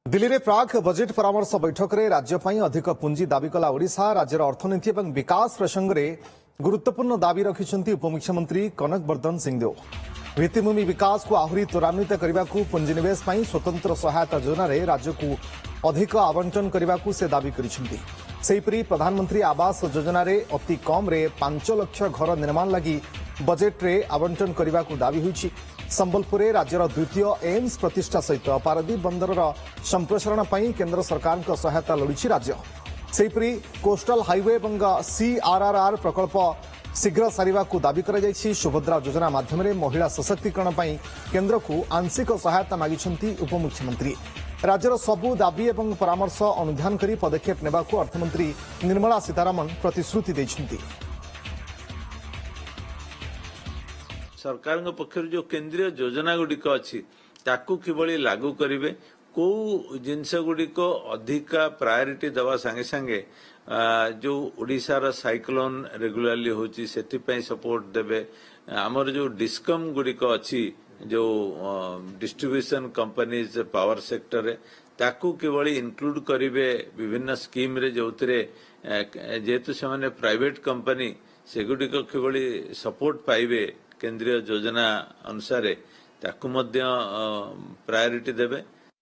दिल्ली में प्राक बजेट परामर्श बैठक में राज्य अधिक पुंजी दाबी कला ओडिशा राज्यर अर्थनीति और विकास प्रसंग में गुरुत्वपूर्ण दाबी रखिंट उपमुख्यमंत्री कनक वर्धन सिंहदेव। भित्तिभूमि विकास को आहरी त्वरान्वित करने को पुंजीनिवेश स्वतंत्र सहायता योजना राज्य को अधिक आवंटन करने को से दाबी करिसेहिपरि प्रधानमंत्री आवास योजना अति कम 5 लाख घर निर्माण लगी बजेट रे आवंटन करने को दाबी होईछि। संबलपुर राज्यर द्वितीय एम्स प्रतिष्ठा सहित पारादीप बंदर संप्रसारण पर केंद्र सरकार सहायता लोड़ी राज्य। सेहिपरि कोस्टल हाईवे और सीआरआरआर प्रकल्प शीघ्र सारिबा को दाबी कर सुभद्रा योजना माध्यम महिला सशक्तिकरण पर केंद्र को आंशिक सहायता मागिछंती उपमुख्यमंत्री। राज्यर सबु दाबी और परामर्श अनुध्यान कर पदक्षेप नेबा को अर्थमंत्री निर्मला सीतारमण प्रतिश्रुति दैछंती। सरकार पक्षर जो केंद्रीय योजना गुड़िक अच्छी ताकू किभली लागू करेंगे कौ जिनस गुड़िक अधिका प्रायोरिटी दवा संगे संगे जो ओडिशार साइक्लोन रेगुलारली होची सेति सपोर्ट देबे। आमर जो डिस्कम गुड़िक अच्छी जो डिस्ट्रीब्यूशन कंपनीज पावर सेक्टर रे ताकू किभली इंक्लूड करेंगे विभिन्न स्कीम रे जो जेहेतु से प्राइवेट कंपनी सेगुड़िक किभली सपोर्ट पाइबे केंद्रीय योजना अनुसार ताकू प्रायोरिटी देबे।